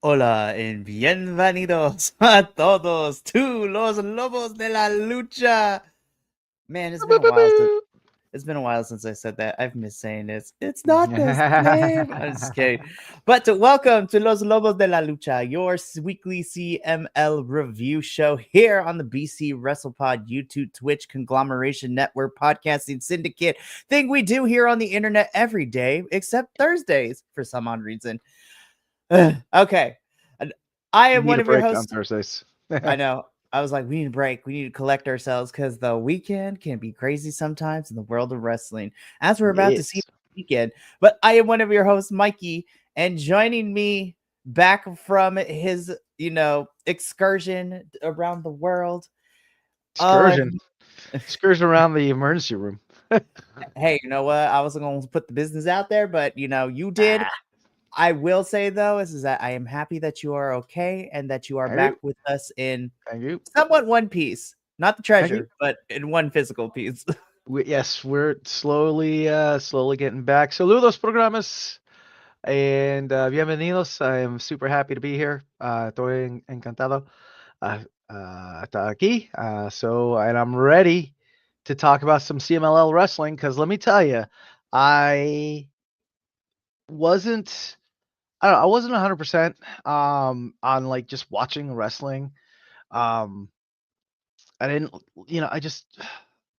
Hola and bienvenidos a todos to los Lobos de la Lucha. Man, it's been a while since I said that. I've missed saying this. It's not the same. I'm just kidding. But welcome to Los Lobos de la Lucha, your weekly CML review show here on the BC WrestlePod YouTube, Twitch, Conglomeration Network, Podcasting Syndicate thing we do here on the internet every day, except Thursdays for some odd reason. Okay. I We am need one a of your break on hosts. Thursdays. I know. I was like, we need a break. We need to collect ourselves because the weekend can be crazy sometimes in the world of wrestling, as we're about to see Yes. this weekend. But I am one of your hosts, Mikey, and joining me back from his, excursion around the world. Uh, Excursion. Excursion around the emergency room. hey, you know what? I wasn't going to put the business out there, but you did. Ah, I will say though is that I am happy that you are okay and that you are thank you. back with us in Thank you. somewhat one piece, not the Thank you. treasure, but in one physical piece. Yes, we're slowly getting back. Saludos, programas. And bienvenidos. I'm super happy to be here. Estoy encantado estar aquí. And I'm ready to talk about some CMLL wrestling because let me tell you, I wasn't I wasn't 100% on like just watching wrestling. Um I didn't I just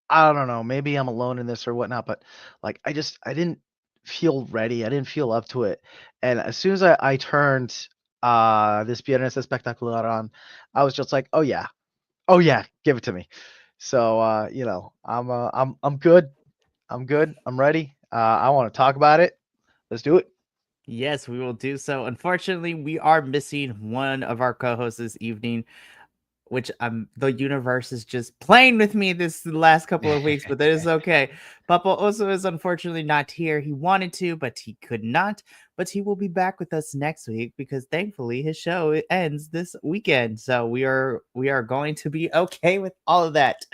I don't know, maybe I'm alone in this or whatnot, but like I didn't feel ready. I didn't feel up to it. And as soon as I turned this Viernes Espectacular on, I was just like, "Oh yeah. Oh yeah, give it to me." So I'm good. I'm good. I'm ready. I want to talk about it. Let's do it. Yes, we will do so. Unfortunately, we are missing one of our co-hosts this evening, which the universe is just playing with me this last couple of weeks, but that is okay. Papa also is unfortunately not here. He wanted to, but he could not. But he will be back with us next week because thankfully his show ends this weekend. So we are going to be okay with all of that.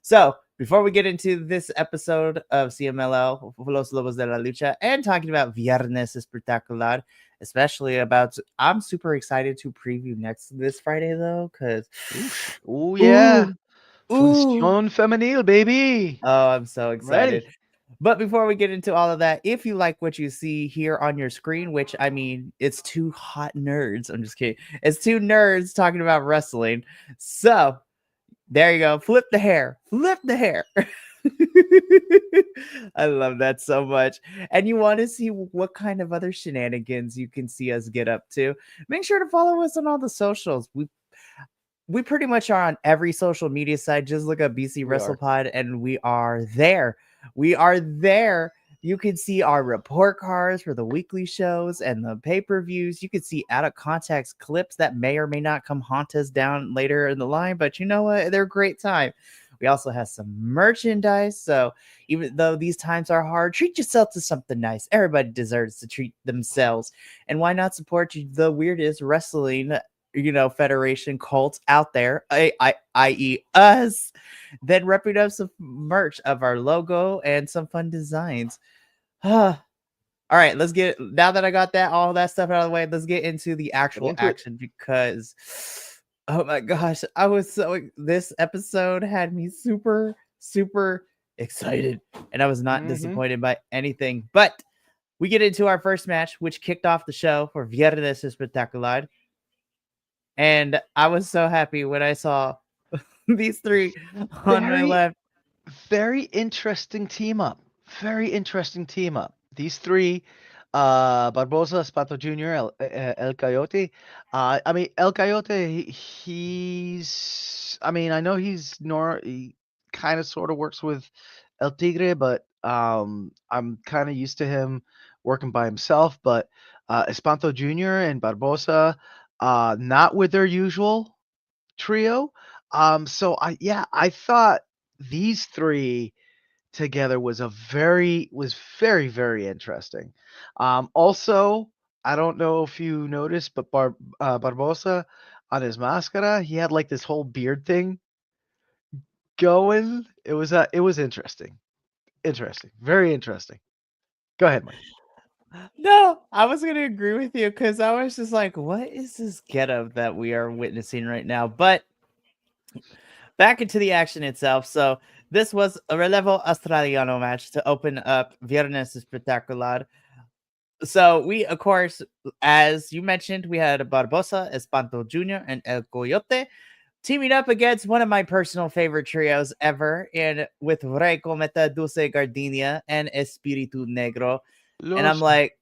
So before we get into this episode of CMLL, Los Lobos de la Lucha, and talking about Viernes Espectacular, especially about, I'm super excited to preview next this Friday though, because Oosh. Oh yeah. ooh, ooh, Función femenil, baby. oh, I'm so I'm excited. ready. But before we get into all of that, if you like what you see here on your screen, which I mean, it's two hot nerds. I'm just kidding. It's two nerds talking about wrestling. So there you go. Flip the hair. Flip the hair. I love that so much. And you want to see what kind of other shenanigans you can see us get up to, make sure to follow us on all the socials. We pretty much are on every social media site. Just look up BC We are. WrestlePod and we are there. We are there. You can see our report cards for the weekly shows and the pay-per-views. You can see out of context clips that may or may not come haunt us down later in the line, but you know what? They're a great time. We also have some merchandise. So even though these times are hard, treat yourself to something nice. Everybody deserves to treat themselves. And why not support the weirdest wrestling federation cult out there, i.e. us, then repping up some merch of our logo and some fun designs. All right, let's get, now that I got that all that stuff out of the way, let's get into the Get actual into it. action because oh my gosh, I was so, this episode had me super super excited and I was not Mm-hmm. disappointed by anything. But we get into our first match, which kicked off the show for Viernes Espectacular. And I was so happy when I saw these three on my Very, left. very interesting team up. Very interesting team up. These three, Barbosa, Spato Jr., El Coyote. I mean, El Coyote, he's, I mean, I know he kind of sort of works with El Tigre, but I'm kind of used to him working by himself. But Espanto Jr. and Barbosa, not with their usual trio. So I thought these three together was very, very interesting. Also, I don't know if you noticed, but Barbosa on his mascara, he had like this whole beard thing going. It was interesting. Interesting. Very interesting. Go ahead, Mike. No, I was gonna agree with you because I was just like, what is this getup that we are witnessing right now? But back into the action itself. So this was a Relevo Australiano match to open up Viernes Espectacular. So we, of course, as you mentioned, we had Barbosa, Espanto Jr., and El Coyote teaming up against one of my personal favorite trios ever, and with Rey Cometa, Dulce Gardenia, and Espiritu Negro. And I'm Los like,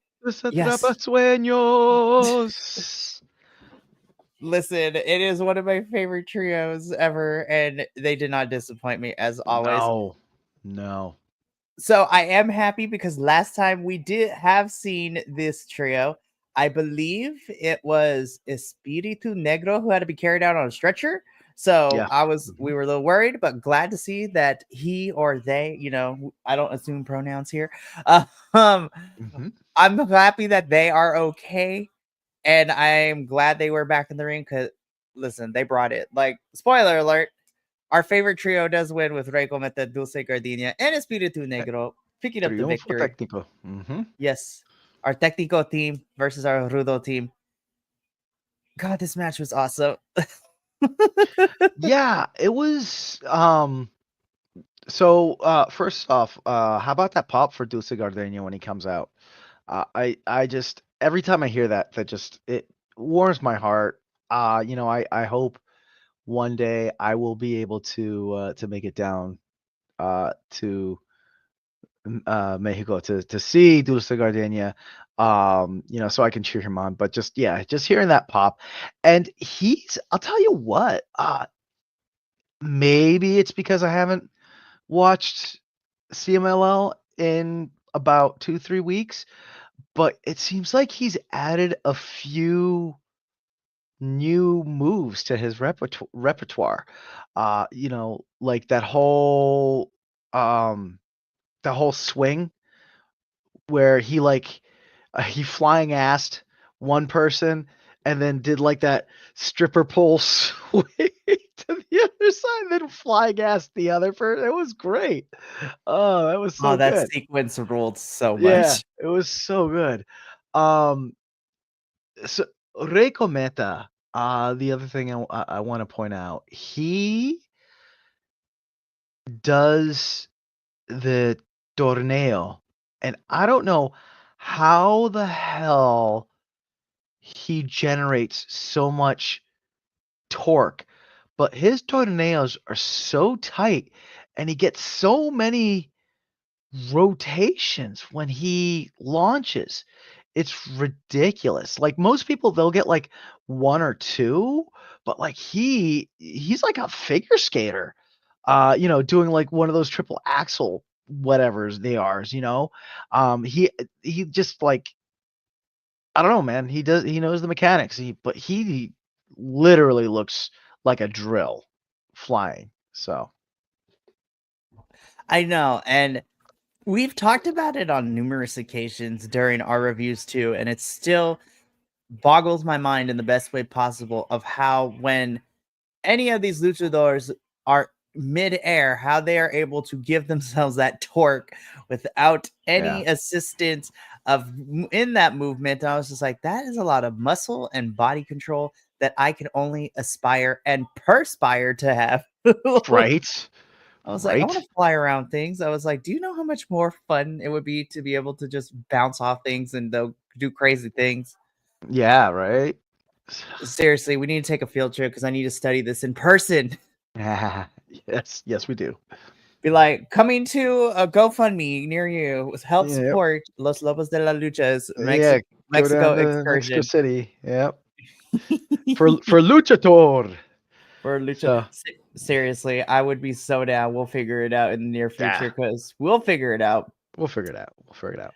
yes, Atrapasueños. listen, it is one of my favorite trios ever, and they did not disappoint me as always. No, no. So I am happy because last time we did have seen this trio. I believe it was Espiritu Negro who had to be carried out on a stretcher. So Yeah. we were a little worried, but glad to see that he or they, I don't assume pronouns here. Um, Hmm. I'm happy that they are okay, and I'm glad they were back in the ring because, listen, they brought it. Like, spoiler alert, our favorite trio does win with Rey Cometa, Dulce Gardenia, and Espiritu Negro picking up the Triunfo victory. técnico. Hmm. Yes, our Tecnico team versus our Rudo team. God, this match was awesome. Yeah, it was. So first off, how about that pop for Dulce Gardenia when he comes out? I just every time I hear that, that just it warms my heart. I hope one day I will be able to make it down to Mexico to see Dulce Gardenia, so I can cheer him on. But just yeah, just hearing that pop, and I'll tell you what, maybe it's because I haven't watched CMLL in about 2-3 weeks, but it seems like he's added a few new moves to his repertoire. Like um that whole swing where he flying assed one person and then did like that stripper pole swing to the other side, then flying assed the other person. It was great. Oh, that was Oh, so that good. sequence ruled so Yeah, much. it was so good. Um, so Rey Cometa, the other thing I want to point out, he does the torneo, and I don't know how the hell he generates so much torque, but his torneos are so tight, and he gets so many rotations when he launches. It's ridiculous. Like most people, they'll get like one or two, but like he's like a figure skater, doing like one of those triple axle whatever's they are. He just like I don't know, man. He knows the mechanics. But he literally looks like a drill flying. So I know, and we've talked about it on numerous occasions during our reviews too, and it still boggles my mind in the best way possible of how when any of these luchadors are mid-air, how they are able to give themselves that torque without yeah, any assistance in that movement. I was just like, that is a lot of muscle and body control that I can only aspire and perspire to have. right, I was like, I want right. to fly around things. I was like, do you know how much more fun it would be to be able to just bounce off things and do crazy things? Yeah, right. Seriously, we need to take a field trip because I need to study this in person. Yes, yes, we do. Be like, coming to a GoFundMe near you. Help Yep. support Los Lobos de la Lucha's Yeah, go down Mexico to Mexico excursion City. Yep. For Luchador. for Lucha. So Seriously, I would be so down. We'll figure it out in the near yeah, future because we'll figure it out. we'll figure it out. We'll figure it out.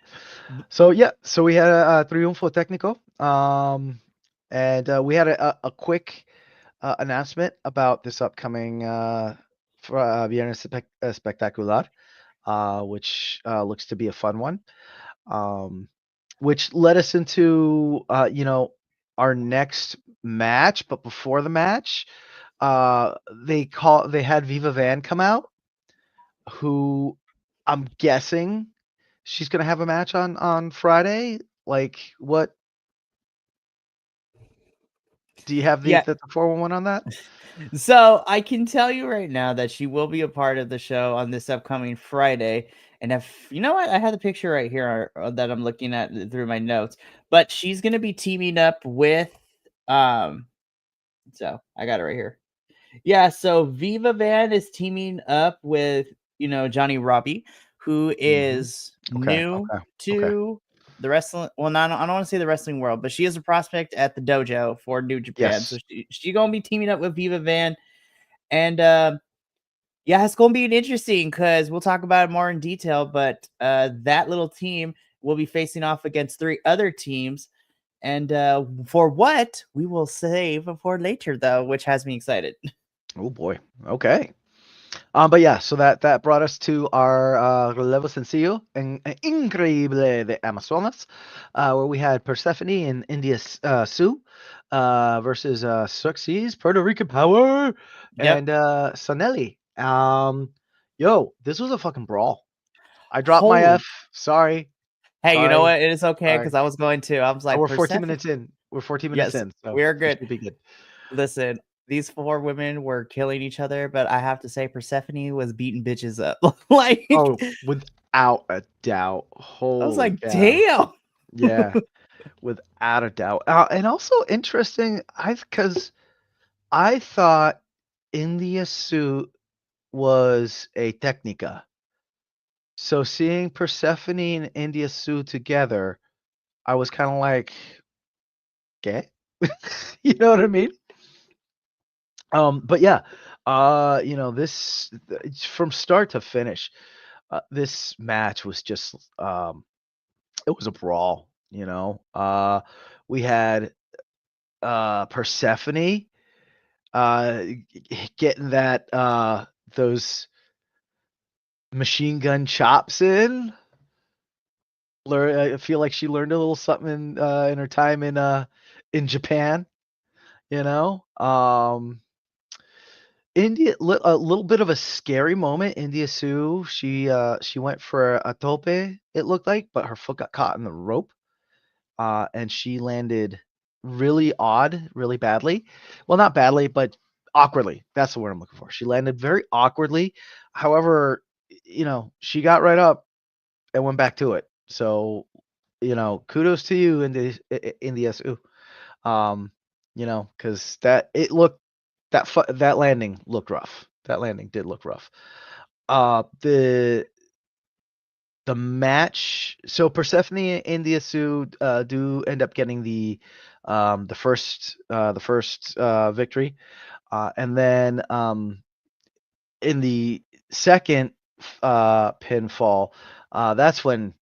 So yeah, so we had a Triunfo Técnico. And we had a quick announcement about this upcoming Viernes Espectacular, which looks to be a fun one. Um, which led us into our next match. But before the match, they had Viva Van come out, who I'm guessing she's gonna have a match on Friday? Like, what do you have Yeah. the 411 on that? So I can tell you right now that she will be a part of the show on this upcoming Friday. And if you know what, I have the picture right here that I'm looking at through my notes. But she's gonna be teaming up with um. So I got it right here. Yeah, so Viva Van is teaming up with, Johnny Robbie, who Mhm. is Okay, new okay, okay. to the wrestling. Well, not, I don't want to say the wrestling world, but she is a prospect at the dojo for New Japan. So Yes. she gonna be teaming up with Viva Van, and yeah, it's gonna be interesting because we'll talk about it more in detail. But that little team will be facing off against three other teams, and for what we will save for later, though, which has me excited. Oh boy. Okay. But yeah, so that brought us to our relevo sencillo increíble de Amazonas, where we had Persephone and India Sue versus Suxy's Puerto Rican Power Yep. and Sanelli. Yo, this was a fucking brawl. I dropped my Holy. F. Sorry, Hey, you know sorry, what? It is okay sorry. because I was going to. I was like, We're 14 Persephone. minutes in. We're 14 minutes Yes, in, so we're we good. should be good. Listen, these four women were killing each other, but I have to say, Persephone was beating bitches up. Like, Oh, without a doubt. I was Holy like, cow. damn. Yeah. Without a doubt. And also interesting, because I thought India suit was a Technica. So seeing Persephone and India suit together, I was kind of like, okay, you know what I mean? But yeah, this from start to finish, this match was just, it was a brawl. We had Persephone getting those machine gun chops in. I feel like she learned a little something in her time in Japan, you know. A little bit of a scary moment. India Sue, she went for a tope, it looked like, but her foot got caught in the rope, and she landed really odd, really badly. Well, not badly, but awkwardly. That's the word I'm looking for. She landed very awkwardly. However, she got right up and went back to it. So, kudos to you in the SU. Um, because that landing looked rough. That landing did look rough. The match. So Persephone and the Asu do end up getting the first victory, and then in the second pinfall, that's when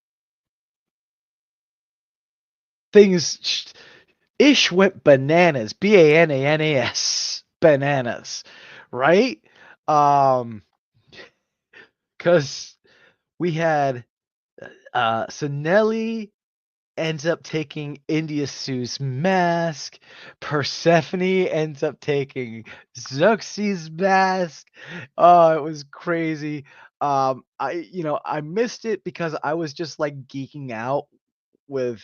things ish went bananas. Bananas, bananas, right? Um, because we had Sonelli ends up taking India Sue's mask. Persephone ends up taking Zuxie's mask. Oh, it was crazy. I missed it because I was just like geeking out with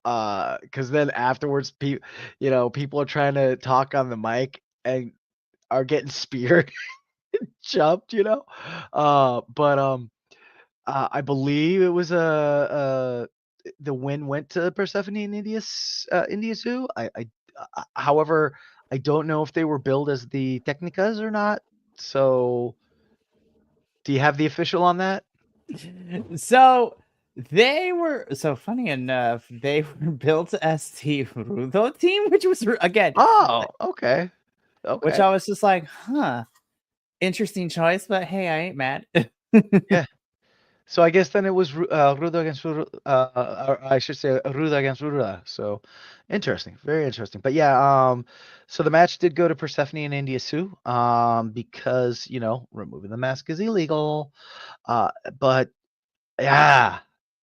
because then afterwards people are trying to talk on the mic and are getting speared, jumped, but I believe it was the win went to Persephone and India Zoo. However, I don't know if they were billed as the Technicas or not. So, do you have the official on that? So they were so funny enough. They were built as the Rudo team, which was again, Oh, okay, which okay, I was just like, huh, interesting choice. But hey, I ain't mad. yeah. So I guess then it was Ruda against or I should say Ruda against Ruda. So interesting, very interesting. But yeah, so the match did go to Persephone and India Sue, because removing the mask is illegal. But yeah,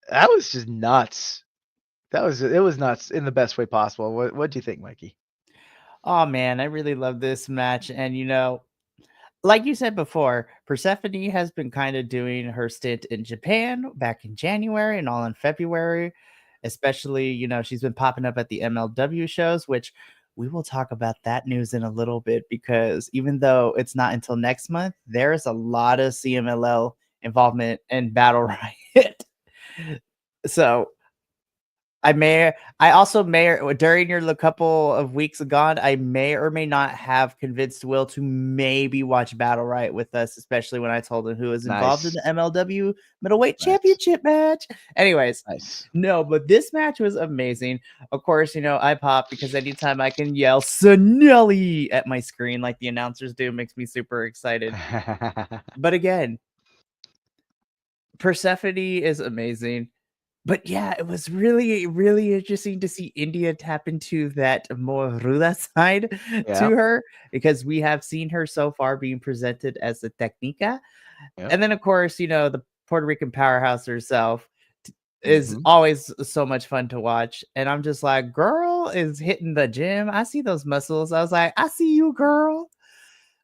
that was just nuts. It was nuts in the best way possible. What do you think, Mikey? Oh man, I really love this match, and like you said before, Persephone has been kind of doing her stint in Japan back in January and all in February. Especially, she's been popping up at the MLW shows, which we will talk about that news in a little bit because even though it's not until next month, there's a lot of CMLL involvement in Battle Riot. So I also during your couple of weeks gone, I may or may not have convinced Will to maybe watch Battle Riot with us, especially when I told him who was involved in Nice. the MLW middleweight Nice. championship match. Anyways, Nice. no, but this match was amazing. Of course, I pop because anytime I can yell Sanelli at my screen like the announcers do makes me super excited. But again, Persephone is amazing. But yeah, it was really, really interesting to see India tap into that more ruda side to Yep. her because we have seen her so far being presented as a technica. Yep. And then, of course, the Puerto Rican powerhouse herself is Mhm. always so much fun to watch. And I'm just like, girl is hitting the gym. I see those muscles. I was like, I see you, girl.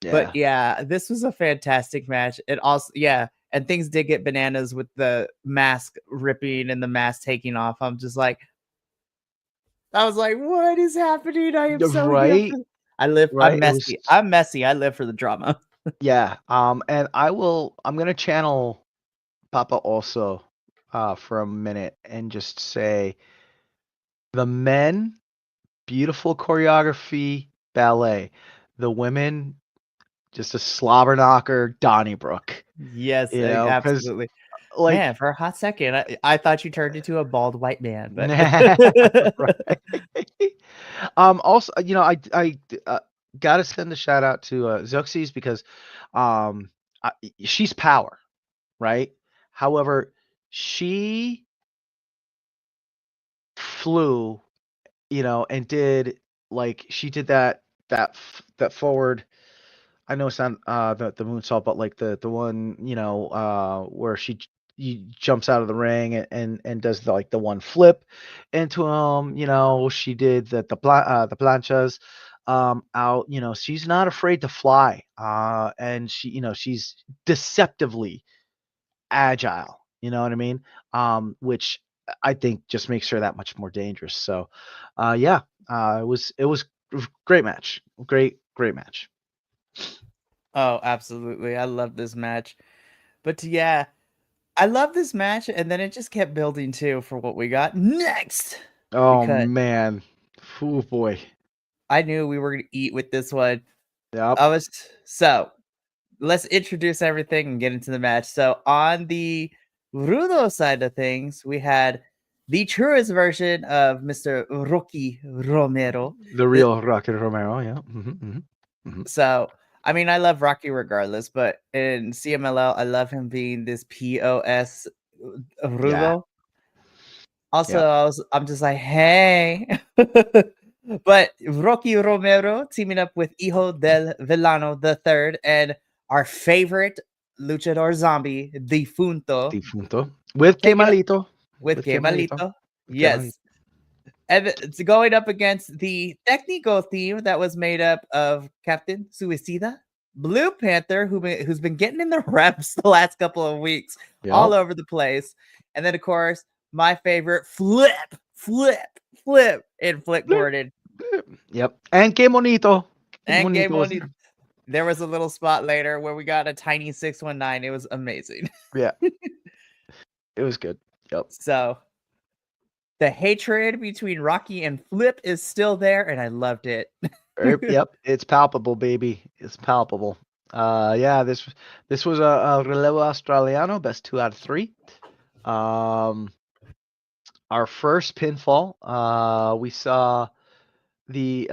But Yeah. yeah, this was a fantastic match. It also, yeah, and things did get bananas with the mask ripping and the mask taking off. I was like, what is happening? I am so here Right. for I'm Right. It was messy. I'm messy. I live for the drama. yeah. And I'm gonna channel Papa also for a minute and just say the men, beautiful choreography, ballet. The women, just a slobber knocker, Donnybrook. Yes, Because absolutely. like Man, for a hot second, I thought you turned into a bald white man, but right. Also, gotta send a shout out to Xerxes because um, I, she's power, right? However, she flew, and did like she did that forward. I know it's not the moonsault, but like the one where he jumps out of the ring and does the one flip into him. She did the planchas out. She's not afraid to fly, and she's deceptively agile. You know what I mean? Which I think just makes her that much more dangerous. So, yeah, it was great match, great match. oh, absolutely. I love this match. But yeah, I love this match, and then it just kept building too for what we got next. Oh Because man. Oh boy. I knew we were gonna eat with this one. Yep. I was so let's introduce everything and get into the match. So on the Rudo side of things, we had the truest version of Mr. Rocky Romero. The The- real Rocky Romero, yeah. Mhm. So I mean, I love Rocky regardless, but in CMLL, I love him being this POS Yeah. Rudo. Also, Yep. I'm just like, hey. But Rocky Romero teaming up with Hijo del Villano the third and our favorite luchador zombie, Difunto, Difunto. With taking up Kemalito. with With Kemalito. Kemalito. With Kemalito. Yes. And it's going up against the technical team that was made up of Captain Suicida, Blue Panther, who's been getting in the reps the last couple of weeks, all Yep. over the place, and then of course my favorite, Flip, and Flip Blip, Gordon blip. Yep. And Kemonito. and Kemonito Game was Only. there. There was a little spot later where we got a tiny 619. It was amazing. Yeah. It was good. Yep. So the hatred between Rocky and Flip is still there, and I loved it. Yep. It's palpable, baby. It's palpable. Yeah, this was a Relevo Australiano, best 2 out of 3. Um our first pinfall, we saw the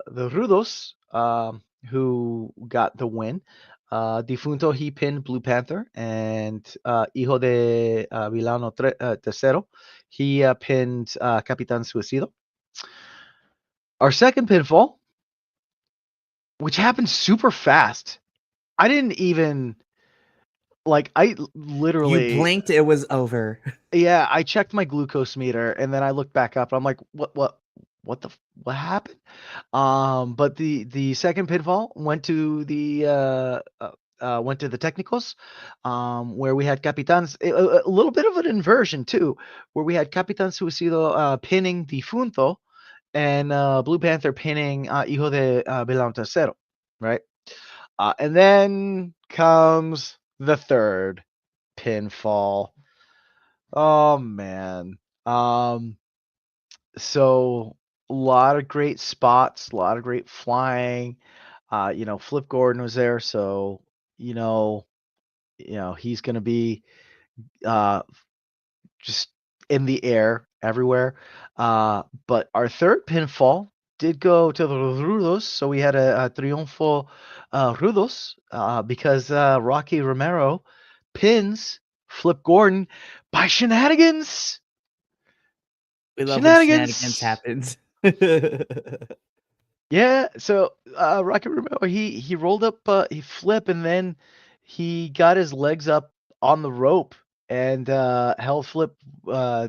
Rudos, who got the win. Difunto, he pinned Blue Panther, and Hijo de Villano Tercero, he pinned Capitan Suicido. Our second pinfall, which happened super fast. I didn't even I You literally, blinked, it was over. yeah, I checked my glucose meter and then I looked back up. I'm like, what? what happened? But the second pinfall went to the technicals, where we had Capitans, a little bit of an inversion too, where we had Capitan Suicido pinning Difunto, and Blue Panther pinning Hijo de Belão Tercero, right? And then comes the third pinfall. Oh man. Um, so a lot of great spots, a lot of great flying. Flip Gordon was there, so you know, he's gonna be uh just in the air everywhere. But our third pinfall did go to the Rudos, so we had a Triunfo Rudos, because Rocky Romero pins Flip Gordon by shenanigans. We love when shenanigans Shenanigans. happens. Yeah, so Rocky Romero, he rolled up, he flipped, and then he got his legs up on the rope and held Flip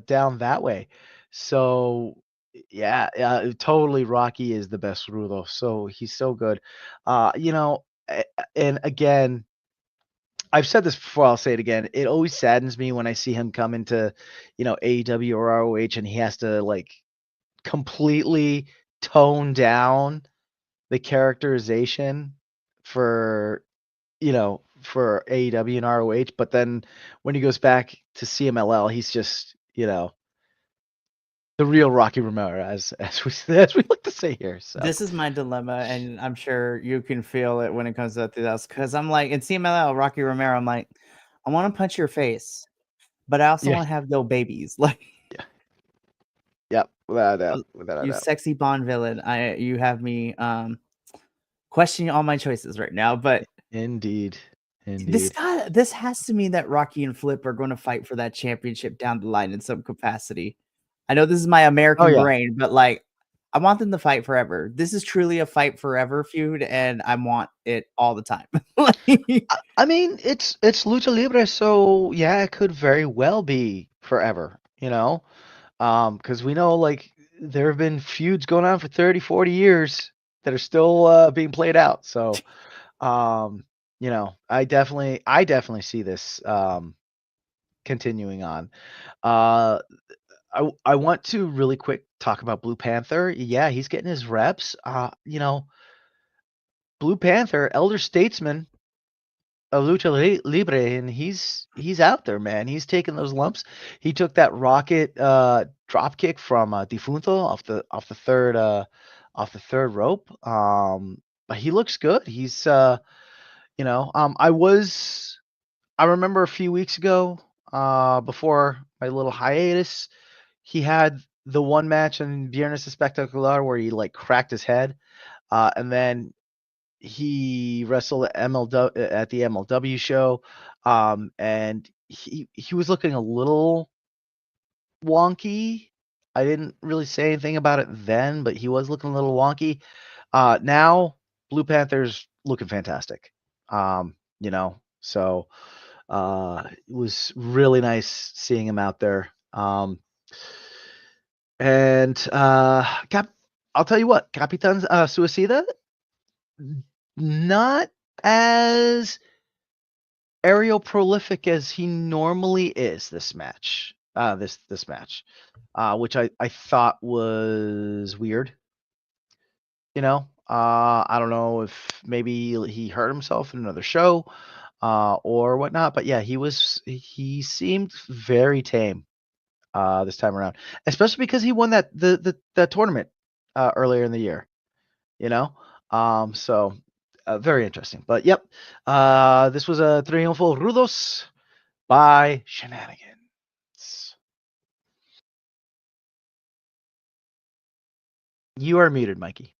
down that way. So yeah, totally Rocky is the best Rudo. So he's so good. And again, I've said this before, I'll say it again. It always saddens me when I see him come into, AEW or ROH, and he has to like completely tone down the characterization for for AEW and ROH, but then when he goes back to CMLL, he's just the real Rocky Romero, as we as we like to say here. So This is my dilemma, and I'm sure you can feel it when it comes to this, because I'm like, in CMLL, Rocky Romero, I'm like, I want to punch your face, but I also yeah, want to have no babies. Like, yeah, yep, without a doubt, without a you doubt. sexy Bond villain, you have me questioning all my choices right now. But Indeed, indeed. this has to mean that Rocky and Flip are going to fight for that championship down the line in some capacity. I know this is my Oh American yeah. brain, but like, I want them to fight forever. This is truly a fight forever feud, and I want it all the time. Like, I mean, it's lucha libre, so yeah, it could very well be forever. Because we know like there have been feuds going on for 30, 40 years that are still being played out. So um, I definitely see this continuing on. Uh, I want to really quick talk about Blue Panther. Yeah, he's getting his reps. Blue Panther, elder statesman of Lucha Libre, and he's out there, man. He's taking those lumps. He took that rocket drop kick from Defunto off the third rope. But he looks good. He's I remember a few weeks ago, before my little hiatus, he had the one match in Viernes Espectacular where he like cracked his head, and then he wrestled at the MLW show, and he was looking a little wonky. I didn't really say anything about it then, but he was looking a little wonky. Now Blue Panther's looking fantastic. So it was really nice seeing him out there. And I'll tell you what, Capitan Suicida, not as aerial prolific as he normally is this match. This match, which I thought was weird. I don't know if maybe he hurt himself in another show, or whatnot. But yeah, he seemed very tame this time around, especially because he won that tournament earlier in the year. You know, so very interesting. But yep, this was a Triunfo Rudos by Shenanigans. You are muted, Mikey.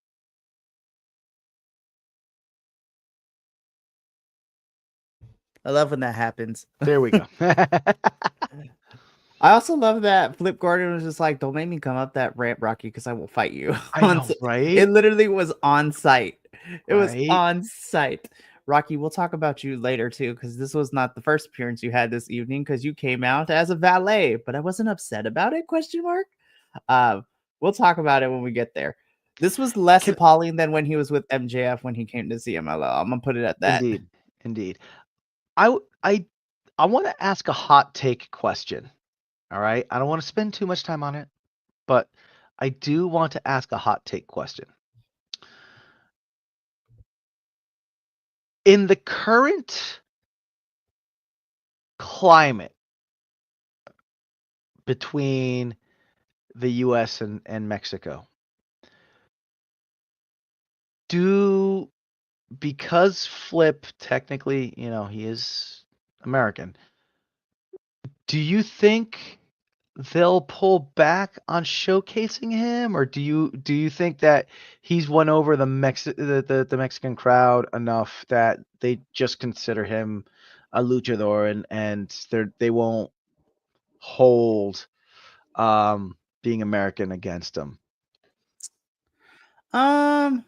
I love when that happens. There we go. I also love that Flip Gordon was just like, "Don't make me come up that ramp, Rocky, because I will fight you." I know, It right? literally was on site. It was Right? on site. Rocky, we'll talk about you later too, because this was not the first appearance you had this evening, because you came out as a valet, but I wasn't upset about it. Question mark. Uh, We'll talk about it when we get there. This was less Can, appalling than when he was with MJF when he came to CMLL. I'm gonna put it at that. indeed, indeed. I w- I want to ask a hot take question. All right, I don't want to spend too much time on it, but I do want to ask a hot take question. In the current climate between the US and Mexico, do because Flip technically, he is American, do you think they'll pull back on showcasing him, or do you think that he's won over the Mexican crowd enough that they just consider him a luchador and they won't hold being American against him? Um,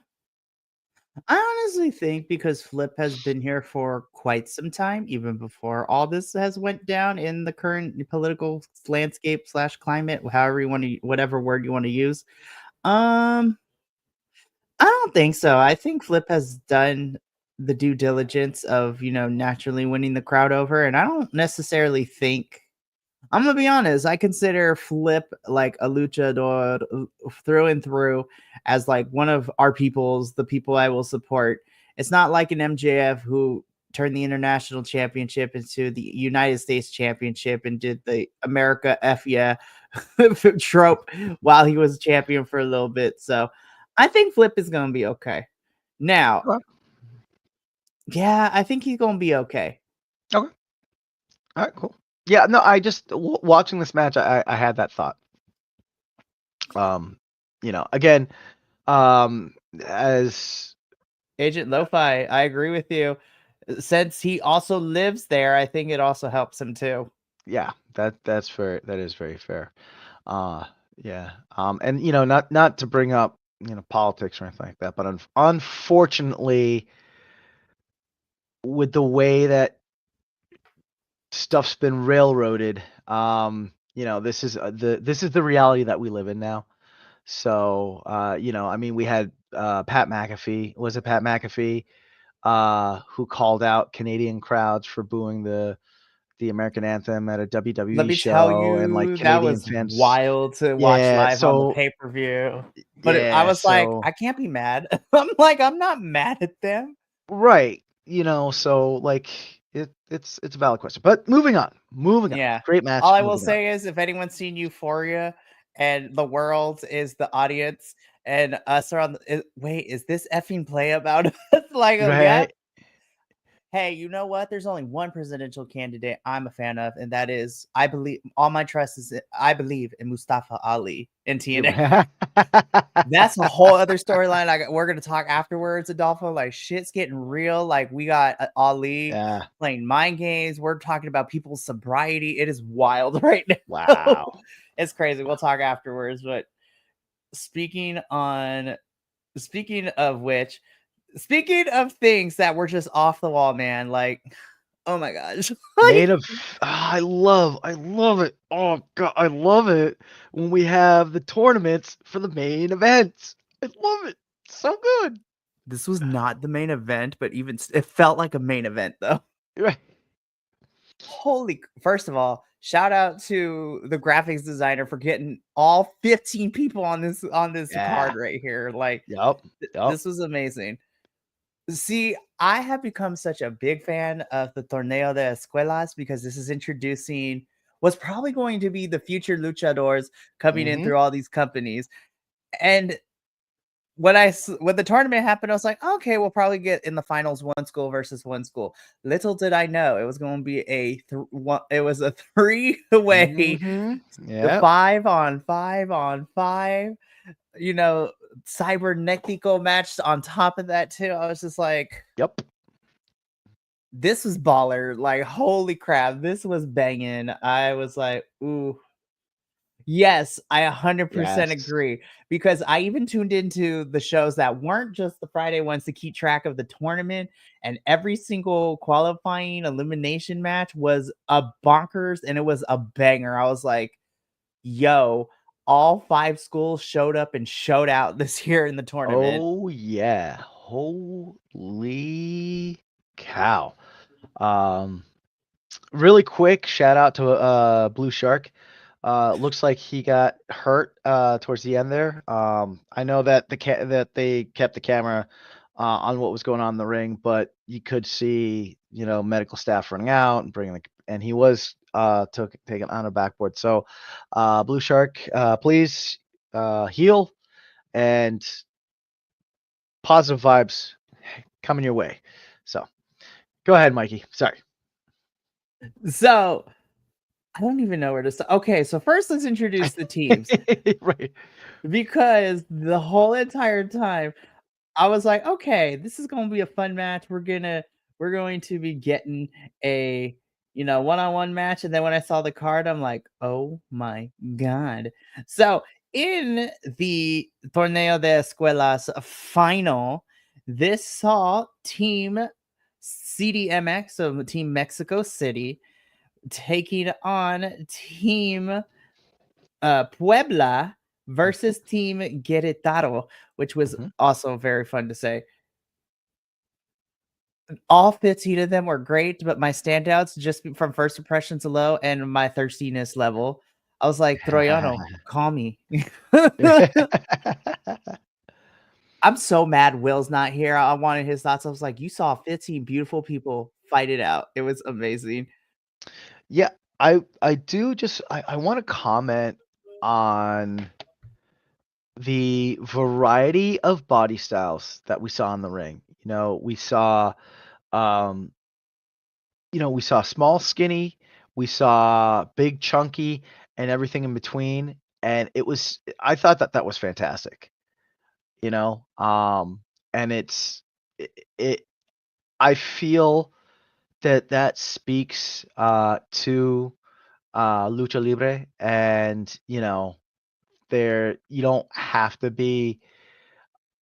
I honestly think because Flip has been here for quite some time, even before all this has went down in the current political landscape slash climate, however you want to, whatever word you want to use. Um, I don't think so. I think Flip has done the due diligence of, naturally winning the crowd over. And I don't necessarily think, I'm going to be honest, I consider Flip like a luchador through and through as like one of our peoples, the people I will support. It's not like an MJF who turned the international championship into the United States championship and did the America F yeah trope while he was champion for a little bit. So I think Flip is going to be okay. Now, Okay. yeah, I think he's going to be okay. Okay. All right. Cool. Yeah. No. I just watching this match, I had that thought. Um, again, as Agent Lo-Fi, I agree with you. Since he also lives there, I think it also helps him too. yeah, that's fair. That is very fair. Yeah. And not to bring up politics or anything like that, but unfortunately, with the way that stuff's been railroaded, this is the reality that we live in now. So, I mean, we had Pat McAfee. Was it Pat McAfee who called out Canadian crowds for booing the American anthem at a Let WWE me tell show, and like you, that Canadian was fans? wild to watch Yeah. live on the So pay-per-view. But I yeah. was like, So I can't be mad. I'm like, I'm not mad at them. right. So like it's a valid question. But moving on. Moving on. Yeah. Great All match. I will Moving on. say is if anyone's seen Euphoria and the world is the audience and us are on wait, is this effing play about us? Like, oh yeah. Right. Hey, you know what? There's only one presidential candidate I'm a fan of, and that is I believe all my trust is I believe in Mustafa Ali in TNA. That's a whole other storyline. Like we're gonna talk afterwards, Adolfo. Like shit's getting real. Like we got Ali Yeah. playing mind games. We're talking about people's sobriety. It is wild right now. Wow. It's crazy. We'll talk afterwards. But speaking on speaking of which, speaking of things that were just off the wall, man. Like, oh my gosh. Made Like of I love it. Oh god, I love it when we have the tournaments for the main events. I love it. So good. this was not the main event, but even it felt like a main event though. Right. Holy, first of all, shout out to the graphics designer for getting all 15 people on this Yeah. card right here. Like Yep. Yep. this was amazing. See, I have become such a big fan of the Torneo de Escuelas because this is introducing what's probably going to be the future luchadors coming in Mhm. through all these companies. And when the tournament happened, I was like, okay, we'll probably get in the finals one school versus one school. Little did I know it was going to be it was a 3-way, Mhm. Yep. 5-on-5-on-5, cybernetico match on top of that too. I was just like, Yep. this was baller. Like, holy crap, this was banging. I was like, ooh. Yes, I 100% Yes. agree because I even tuned into the shows that weren't just the Friday ones to keep track of the tournament, and every single qualifying elimination match was a bonkers and it was a banger. I was like, yo, all 5 schools showed up and showed out this year in the tournament. Oh yeah. Holy cow. Um Really quick shout out to Blue Shark. Looks like he got hurt towards the end there. I know that that they kept the camera on what was going on in the ring, but you could see, medical staff running out and and he was taken on a backboard. So, Blue Shark, please heal, and positive vibes coming your way. So, go ahead, Mikey. Sorry. So, I don't even know where to start. Okay, so first let's introduce the teams, Right. because the whole entire time I was like, okay, this is gonna be a fun match. We're going to be getting a one-on-one match. And then when I saw the card, I'm like, oh my god. So in the Torneo de Escuelas final, this saw Team CDMX, so Team Mexico City, taking on Team Puebla versus Team Querétaro, which was Mhm. also very fun to say. All 15 of them were great, but my standouts, just from first impressions alone and my thirstiness level, I was like, Troyano, call me. I'm so mad Will's not here. I wanted his thoughts. I was like, you saw 15 beautiful people fight it out. It was amazing. Yeah, I want to comment on the variety of body styles that we saw in the ring. Um, we saw small, skinny, we saw big, chunky, and everything in between. And I thought that that was fantastic, you know. And it I feel that that speaks to lucha libre, and there you don't have to be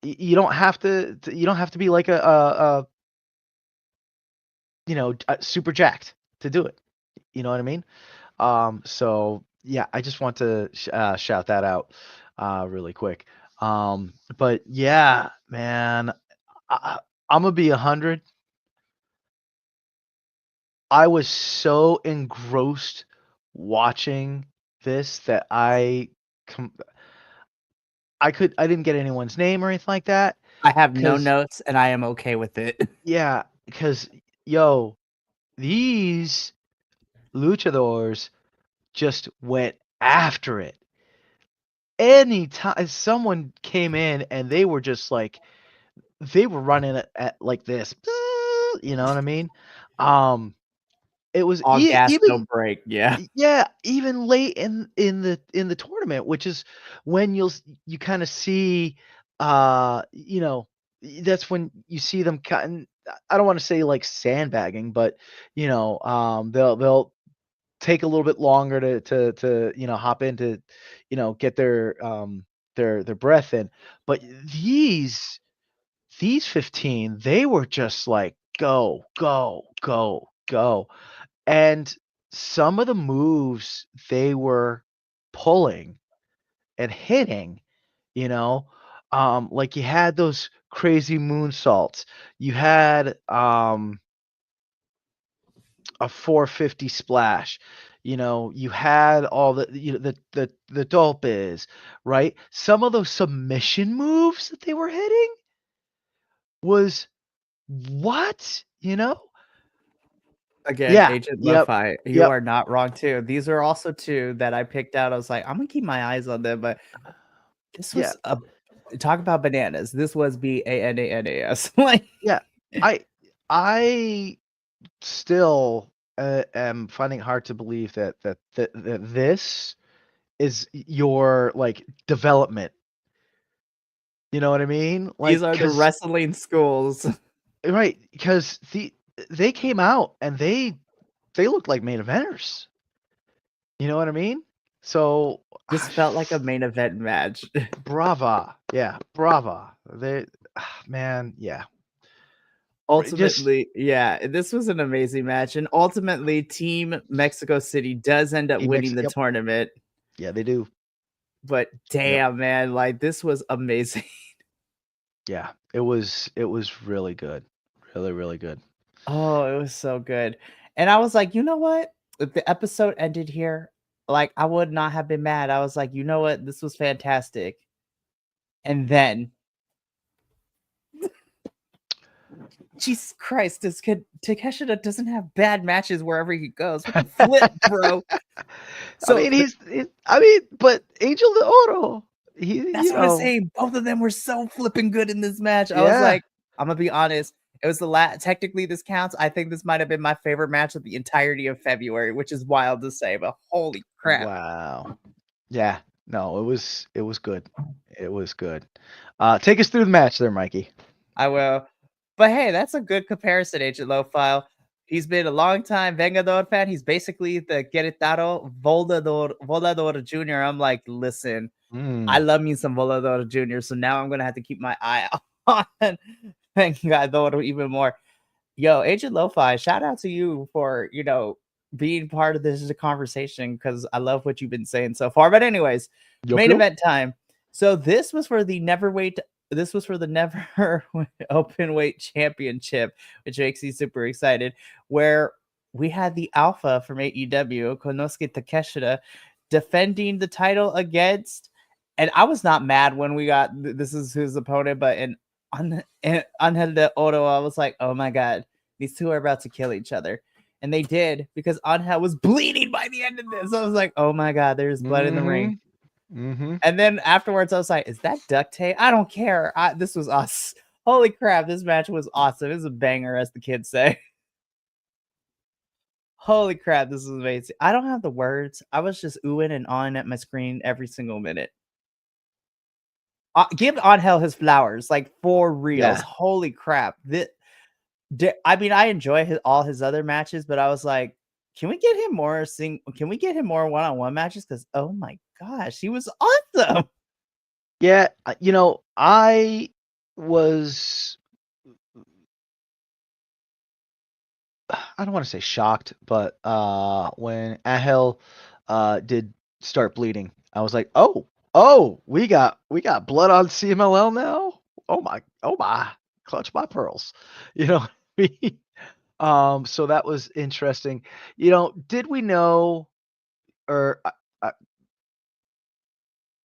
you don't have you don't have to be like super jacked to do it. You know what I mean? So yeah, I just want to shout that out really quick. But yeah, man, I'm gonna be 100. I was so engrossed watching this that com- I didn't get anyone's name or anything like that. I have no Cause notes and I am okay with it. yeah, because yo, these luchadors just went after it. Anytime someone came in and they were just like they were running at like this, you know what I mean? Um, it was All gas, no even break. Yeah. yeah, even late in the tournament, which is when you kind of see, that's when you see them cutting. I don't want to say like sandbagging, but they'll take a little bit longer to hop in to get their breath in. But these 15, they were just like go go go go, and some of the moves they were pulling and hitting, you know, like you had those crazy moonsaults, you had a 450 splash, you had all the dope is right. Some of those submission moves that they were hitting was what, Again, Yeah. Agent Yep. Lo-Fi, you Yep. are not wrong too. These are also 2 that I picked out. I was like, I'm gonna keep my eyes on them, but this Yeah. was a talk about bananas. This was BANANAS. Like, Yeah. I still am finding it hard to believe that this is your like development. You know what I mean? these Like, are the cause wrestling schools. right, because they came out and they looked like main eventers. You know what I mean? So, This felt like a main event match. brava, yeah, brava. Man, yeah, just Ultimately, yeah, this was an amazing match, and ultimately, Team Mexico City does end up Team winning the Yep, tournament. yeah, they do. But Yep. damn, man, like this was amazing. Yeah. It was really good. Really, really good. Oh, it was so good. And I was like, you know what? If the episode ended here, like I would not have been mad. I was like, you know what? This was fantastic. And then Jesus Christ, this kid Takeshita doesn't have bad matches wherever he goes. What the flip, bro? I So mean, I mean, but Angel de Oro, that's what I'm saying. Both of them were so flipping good in this match. I was yeah. like, I'm gonna be honest. It was the last. Technically, this counts. I think this might have been my favorite match of the entirety of February, which is wild to say, but holy crap! Wow. Yeah. No, it was good. It was good. Take us through the match there, Mikey. I will. But hey, that's a good comparison, Agent Low File. He's been a long time Vengador fan. He's basically the Querétaro Volador Jr. I'm like, listen, I Mm. love me some Volador Jr. So now I'm gonna have to keep my eye on Vengador even more. Yo, Agent Lo-Fi, shout out to you for, being part of this conversation because I love what you've been saying so far. But anyways, Yup, main yup. event time. So this was for the never open weight championship, which makes me super excited, where we had the alpha from AEW, Konosuke Takeshita, defending the title against, and I was not mad when we got this is his opponent, but Angel de Oro, I was like, oh my god, these two are about to kill each other. And they did because Angel was bleeding by the end of this. I was like, oh my god, there's blood in the ring. Mm-hmm. Mm-hmm. And then afterwards, I was like, is that duct tape? I don't care. This was us. Holy crap, this match was awesome. It was a banger, as the kids say. Holy crap, this is amazing. I don't have the words. I was just oohing and awing at my screen every single minute. Give Angel his flowers, like for reals. Yeah. Holy crap. I mean, I enjoy all his other matches, but I was like, can we get him more can we get him more one-on-one matches? Because oh my gosh, he was awesome. Yeah. I was. I don't want to say shocked, but when Angel did start bleeding, I was like, oh, we got blood on CMLL now. Oh my, clutch my pearls. You know, what I mean? So that was interesting. Did we know, or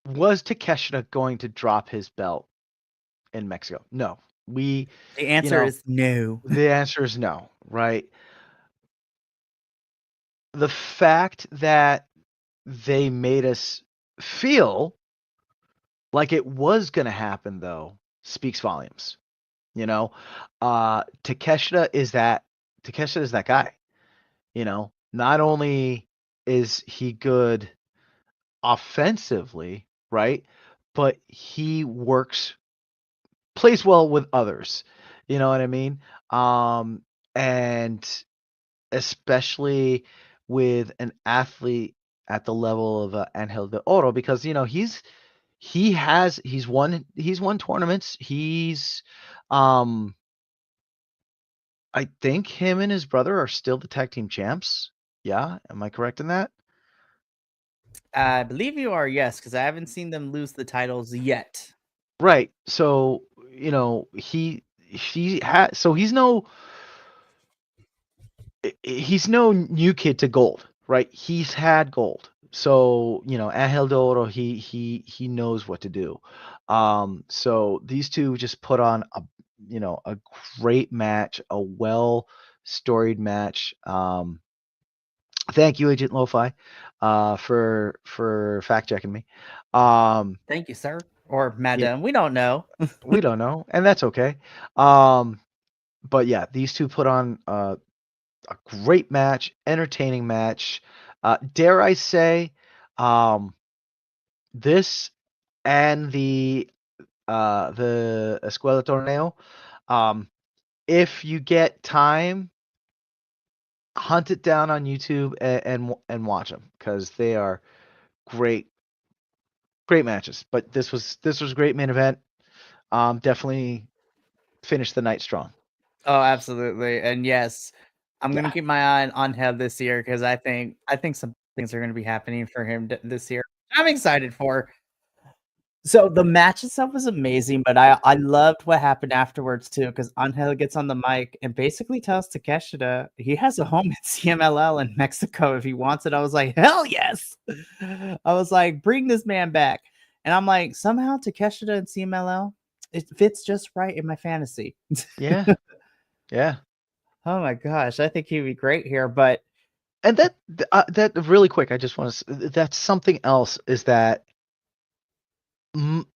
was Takeshita going to drop his belt in Mexico? No, we, The you answer know, is no. the answer is no, right? The fact that they made us feel like it was gonna happen though speaks volumes. You know, Takeshita is that guy. Not only is he good offensively, right, but he plays well with others. You know what I mean? And especially with an athlete at the level of Angel de Oro, because he's won tournaments. Um, I think him and his brother are still the tag team champs. Yeah, am I correct in that? I believe you are, yes, because I haven't seen them lose the titles yet. Right. So so he's no new kid to gold, right? He's had gold. So, Angel de Oro, he knows what to do. So these two just put on a great match, a well storied match. Thank you, Agent Lo-Fi, for fact checking me. Um, Thank you, sir. Or yeah, madam. We don't know. we don't know, and that's okay. Um, but yeah, these two put on a great match, entertaining match. Dare I say, um, this and the Escuela Torneo. Um, if you get time, hunt it down on YouTube and watch them because they are great, great matches. But this was a great main event. Definitely finished the night strong. Oh, absolutely. And yes, I'm gonna Yeah. keep my eye on him this year because I think some things are gonna be happening for him this year. I'm excited for. So the match itself was amazing, but I loved what happened afterwards too, because Angel gets on the mic and basically tells Takeshita he has a home at CMLL in Mexico if he wants it. I was like, hell yes. I was like, bring this man back. And I'm like, somehow Takeshita and CMLL, it fits just right in my fantasy. Yeah, yeah. Oh my gosh, I think he'd be great here. But And that really quick, I just want to. That's something else. Is that m-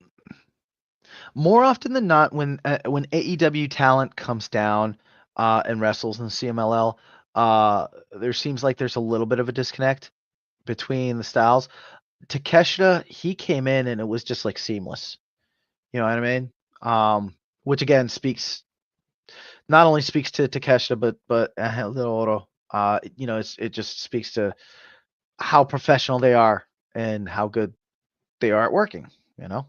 more often than not when AEW talent comes down and wrestles in CMLL, there seems like there's a little bit of a disconnect between the styles. Takeshita, he came in and it was just like seamless. You know what I mean? Which again speaks not only speaks to Takeshita but Angel de Oro. It just speaks to how professional they are and how good they are at working. You know?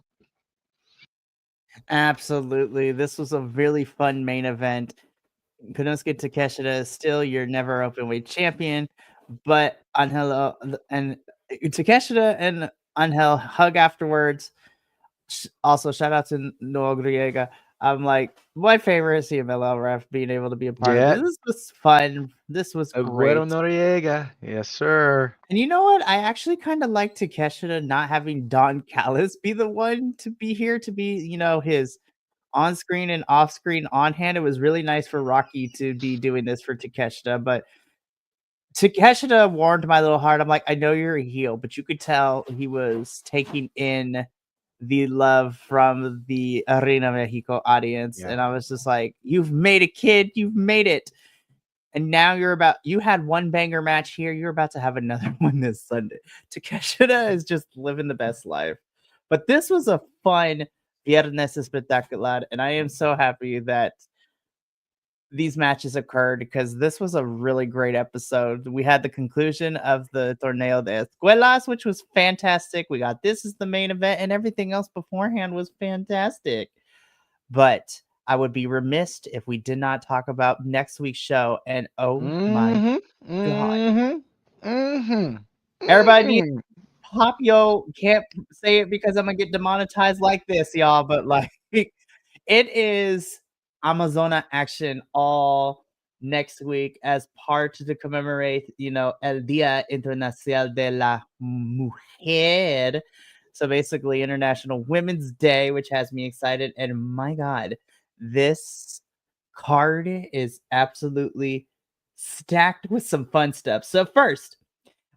absolutely, this was a really fun main event. Konosuke Takeshita is still your never openweight champion, but Angel and Takeshita and Angel hug afterwards. Also, shout out to Noah Griega. I'm like, my favorite CMLL ref being able to be a part of Yeah. this. This was fun. This was Aguero great. Noriega. Yes, sir. And you know what? I actually kind of like Takeshita not having Don Callis be the one to be here to be, his on screen and off screen on hand. It was really nice for Rocky to be doing this for Takeshita, but Takeshita warmed my little heart. I'm like, I know you're a heel, but you could tell he was taking in the love from the Arena Mexico audience. Yeah. And I was just like, you've made it, kid. You've made it. And now you had one banger match here. You're about to have another one this Sunday. Takeshita is just living the best life. But this was a fun Viernes Espectacular. And I am so happy that these matches occurred because this was a really great episode. We had the conclusion of the Torneo de Escuelas, which was fantastic. We got this as the main event, and everything else beforehand was fantastic. But I would be remiss if we did not talk about next week's show. And oh my Mm-hmm. God, Mm-hmm. Mm-hmm. everybody needs Mm-hmm. pop yo. Can't say it because I'm gonna get demonetized like this, y'all. But like, it is Amazona action all next week as part to commemorate, El Día Internacional de la Mujer. So basically, International Women's Day, which has me excited. And my God, this card is absolutely stacked with some fun stuff. So first,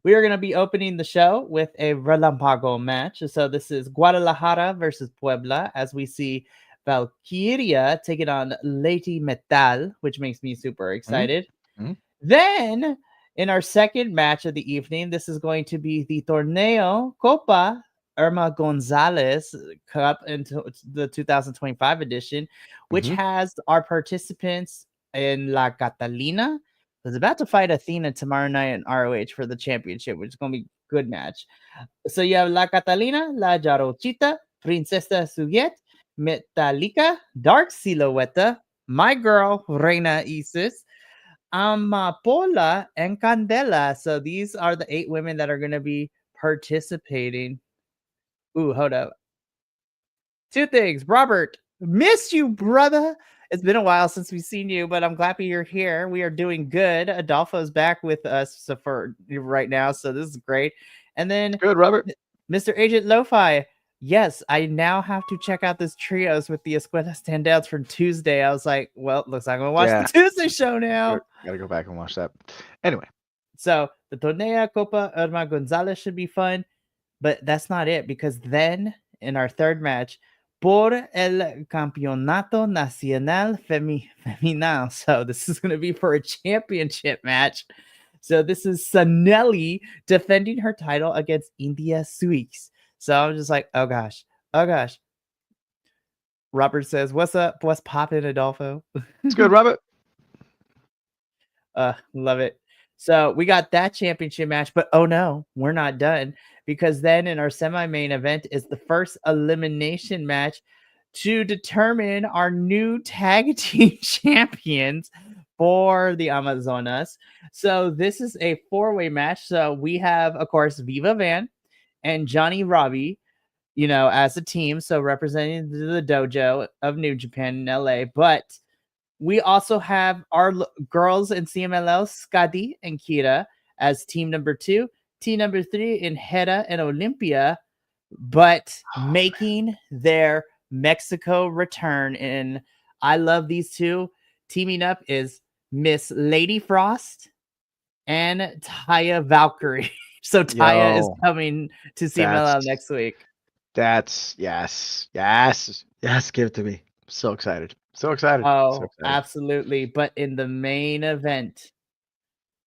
we are going to be opening the show with a Relampago match. So this is Guadalajara versus Puebla, as we see Valkyria taking on Lady Metal, which makes me super excited. Mm-hmm. Then, in our second match of the evening, this is going to be the Torneo Copa Irma Gonzalez Cup into the 2025 edition, which Mm-hmm. has our participants in La Catalina, who's about to fight Athena tomorrow night in ROH for the championship, which is going to be a good match. So you have La Catalina, La Jarochita, Princesa Suyet, Metallica, Dark Silhouette, my girl, Reina Isis, Amapola, and Candela. So these are the 8 women that are going to be participating. Ooh, hold up. 2 things. Robert, miss you, brother. It's been a while since we've seen you, but I'm glad you're here. We are doing good. Adolfo's back with us for right now, so this is great. And then Good, Robert. Mr. Agent Lo-Fi. Yes, I now have to check out this trios with the Escuela standouts from Tuesday. I was like, well, looks like I'm gonna watch the Tuesday show now. Gotta go back and watch that. Anyway. So the Torneo Copa Irma Gonzalez should be fun, but that's not it because then in our third match, por el Campeonato Nacional Femenino. So this is going to be for a championship match. So this is Sanelli defending her title against India Suix. So I'm just like, oh gosh. Robert says, what's up? What's poppin', Adolfo? It's good, Robert. Love it. So we got that championship match, but oh no, we're not done because then in our semi-main event is the first elimination match to determine our new tag team champions for the Amazonas. So this is a 4-way match. So we have, of course, Viva Van and Johnny Robbie as a team, so representing the dojo of New Japan in LA. But we also have our girls in CMLL, Skadi and Kira, as team number 2. Team number 3 in Hera and Olympia, but making their Mexico return. And I love these two. Teaming up is Miss Lady Frost and Taya Valkyrie. So Taya is Yo, coming to CMLL that's next week. that's yes. Give it to me. So excited. So excited. So Oh, excited. absolutely. But in the main event,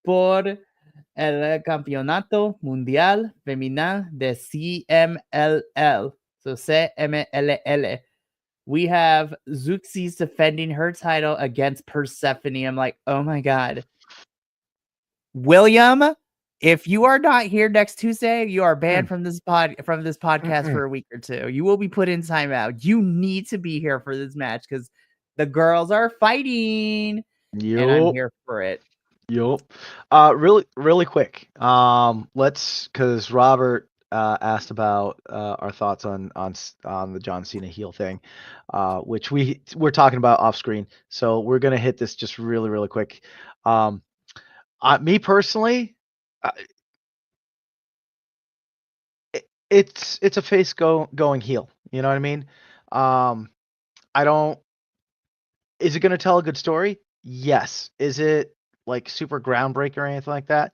por el Campeonato Mundial Femenil de CMLL. So CMLL. We have Zuxis defending her title against Persephone. I'm like, oh my God. William, if you are not here next Tuesday, you are banned Mm, from this podcast mm-mm. for a week or two. You will be put in timeout. You need to be here for this match because the girls are fighting, and I'm Yup. here for it. Yup. Really quick. Because Robert asked about our thoughts on the John Cena heel thing, which we're talking about off screen. So we're gonna hit this just really quick. Um, me personally, uh, it's a face going heel. You know what I mean? Um, I don't. Is it gonna tell a good story? Yes. Is it like super groundbreaker or anything like that?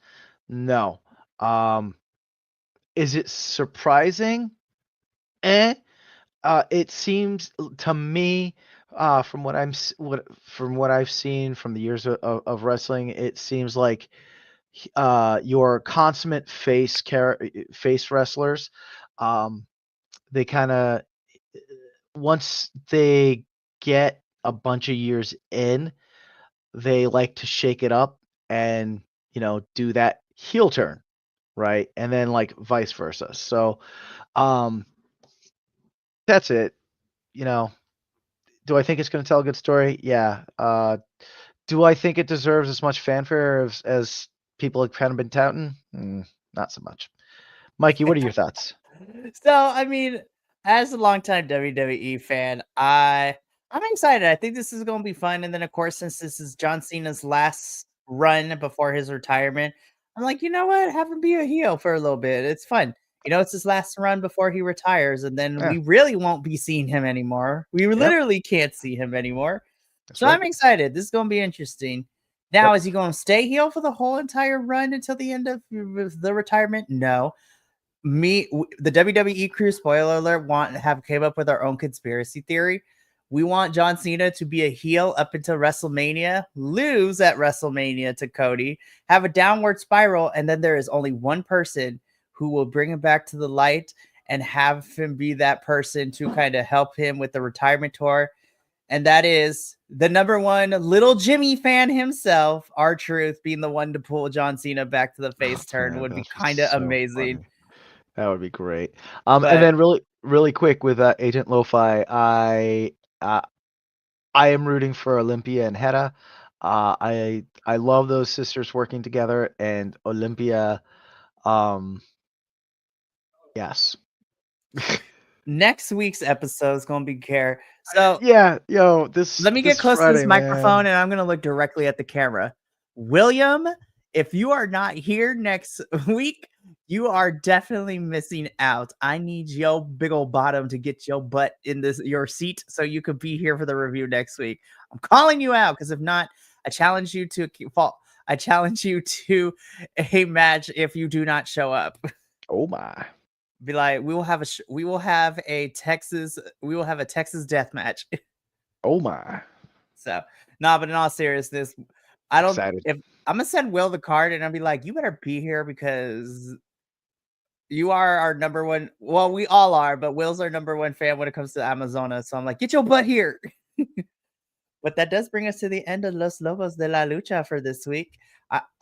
No. Um, is it surprising? Eh. It seems to me, from what I've seen from the years of wrestling, it seems like your consummate face wrestlers, um, they kind of once they get a bunch of years in, they like to shake it up and do that heel turn, right? And then like vice versa. So um, that's it. You know, do I think it's going to tell a good story? Yeah. Do I think it deserves as much fanfare as people have kind of been touting? Not so much. Mikey, what are your thoughts? So, I mean, as a longtime WWE fan, I'm excited. I think this is going to be fun. And then, of course, since this is John Cena's last run before his retirement, I'm like, you know what? Have him be a heel for a little bit. It's fun. It's his last run before he retires, and then Yeah. we really won't be seeing him anymore. We Yep. literally can't see him anymore. That's So right. I'm excited. This is going to be interesting. Now, Yep. is he going to stay heel for the whole entire run until the end of the retirement? No. The WWE crew, spoiler alert, have came up with our own conspiracy theory. We want John Cena to be a heel up until WrestleMania, lose at WrestleMania to Cody, have a downward spiral, and then there is only one person who will bring him back to the light and have him be that person to kind of help him with the retirement tour. And that is the number one little Jimmy fan himself, R-Truth, being the one to pull John Cena back to the face turn Man, would be that's kind of so amazing. funny. That would be great. And But then really quick with Agent Lo-Fi, uh, I am rooting for Olympia and Hera. I love those sisters working together, and Olympia. Um, yes. next week's episode is going to be care. So Yeah, yo, let me get this close to this Friday, microphone man. and I'm going to look directly at the camera. William, if you are not here next week, you are definitely missing out. I need your big old bottom to get your butt in your seat so you could be here for the review next week. I'm calling you out because if not, I challenge you to fall. I challenge you to a match if you do not show up. Oh my. Be like, we will have a Texas death match. Oh my. So, nah, but in all seriousness, I don't. Excited. If I'm gonna send Will the card, and I'll be like, you better be here because you are our number one. Well, we all are, but Will's our number one fan when it comes to Amazona. So I'm like, get your butt here. But that does bring us to the end of Los Lobos de la Lucha for this week.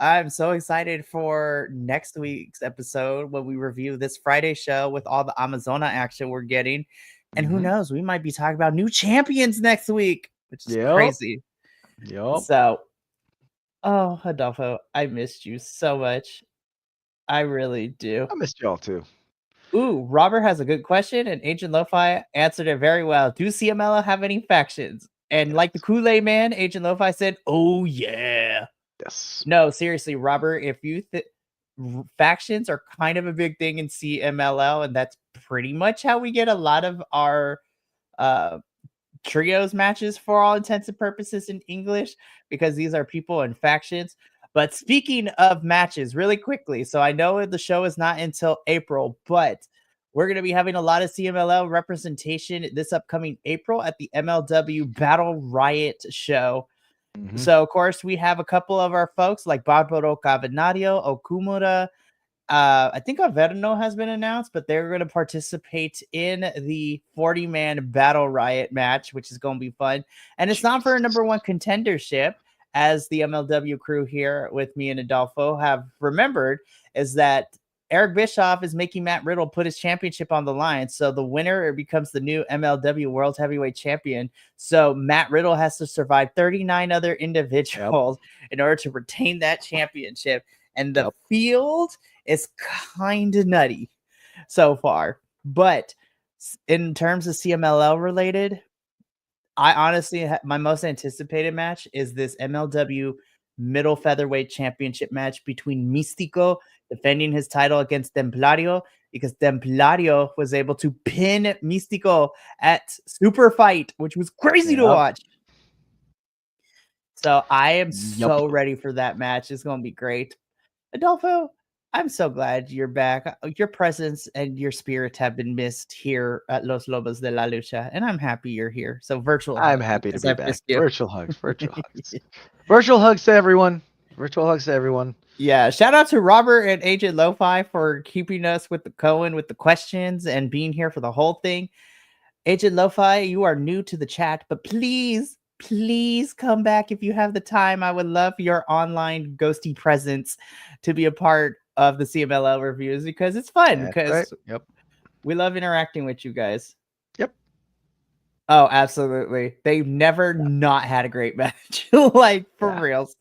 I'm so excited for next week's episode when we review this Friday show with all the Amazona action we're getting. And who Mm-hmm. knows, we might be talking about new champions next week, which is Yep. crazy. Yep. So, oh, Adolfo, I missed you so much. I really do. I missed y'all too. Ooh, Robert has a good question, and Agent Lo-Fi answered it very well. Do CMLL have any factions? And like the Yes. Kool-Aid Man, Agent Lo-Fi said, "Oh yeah." Yes. No, seriously, Robert, if you factions are kind of a big thing in CMLL, and that's pretty much how we get a lot of our uh trios matches for all intents and purposes in English, because these are people in factions. But speaking of matches, really quickly, so I know the show is not until April, but we're going to be having a lot of CMLL representation this upcoming April at the MLW Battle Riot show. Mhm. So, of course, we have a couple of our folks like Barbaro Cavernario, Okumura, I think Averno has been announced, but they're going to participate in the 40-man Battle Riot match, which is going to be fun. And it's not for a number one contendership, as the MLW crew here with me and Adolfo have remembered, is that Eric Bischoff is making Matt Riddle put his championship on the line. So the winner becomes the new MLW World Heavyweight Champion. So Matt Riddle has to survive 39 other individuals in order to retain that championship. And the Yep. field is kind of nutty so far. But in terms of CMLL related, I honestly, my most anticipated match is this MLW middle featherweight championship match between Místico defending his title against Templario, because Templario was able to pin Místico at Super Fight, which was crazy to Yep. watch. So I am Yup. so ready for that match. It's going to be great. Adolfo, I'm so glad you're back. Your presence and your spirit have been missed here at Los Lobos de la Lucha, and I'm happy you're here. So virtual I'm hug, happy to because be I've back. missed you. Virtual hugs. Virtual hugs. Virtual hugs to everyone. Virtual hugs to everyone. Yeah, shout out to Robert and Agent Lo-Fi for keeping us with the Cohen with the questions and being here for the whole thing. Agent Lo-Fi, you are new to the chat, but please come back if you have the time. I would love your online ghosty presence to be a part of the CMLL reviews, because it's fun, That's right. because Yep. we love interacting with you guys. Yep. Oh, absolutely. They've never not had a great match. Like, for Yeah. reals.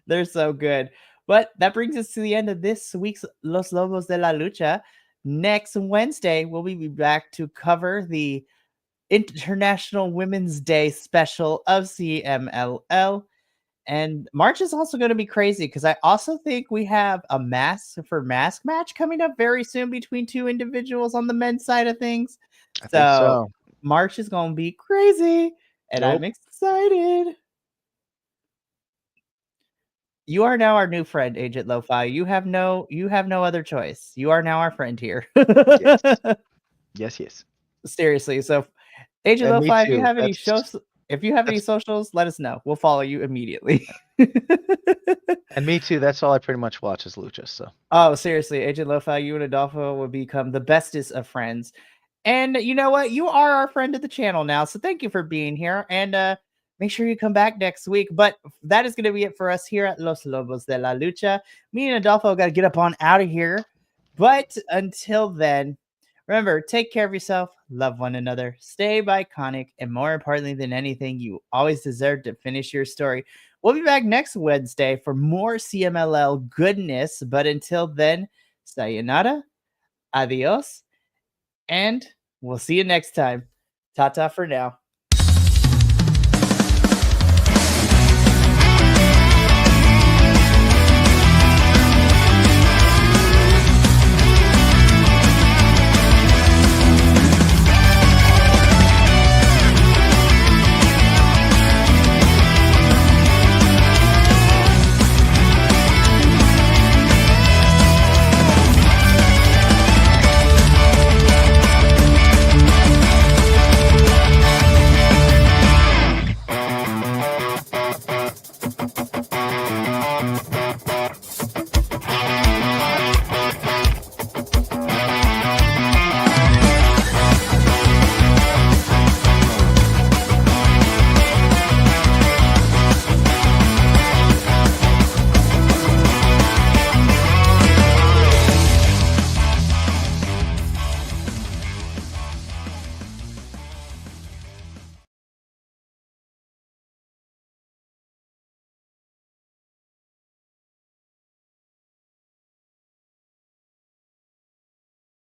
They're so good. But that brings us to the end of this week's Los Lobos de la Lucha. Next Wednesday, we'll be back to cover the International Women's Day special of CMLL. And March is also going to be crazy, because I also think we have a mask match coming up very soon between two individuals on the men's side of things. I think So so. March is going to be crazy, and I'm Nope. excited. You are now our new friend, Agent Lo-Fi. You have no other choice. You are now our friend here. Yes. Yes. Yes. Seriously. So Agent And me Lo-Fi, too. if you have any That's socials, let us know. We'll follow you immediately. and me too. That's all I pretty much watch is Lucha. So Oh, seriously, Agent Lo-Fi, you and Adolfo will become the bestest of friends. And you know what? You are our friend of the channel now. So thank you for being here. And make sure you come back next week. But that is going to be it for us here at Los Lobos de la Lucha. Me and Adolfo got to get up on out of here. But until then, remember, take care of yourself, love one another, stay iconic, and more importantly than anything, you always deserve to finish your story. We'll be back next Wednesday for more CMLL goodness. But until then, sayonara, adios, and we'll see you next time. Ta-ta for now.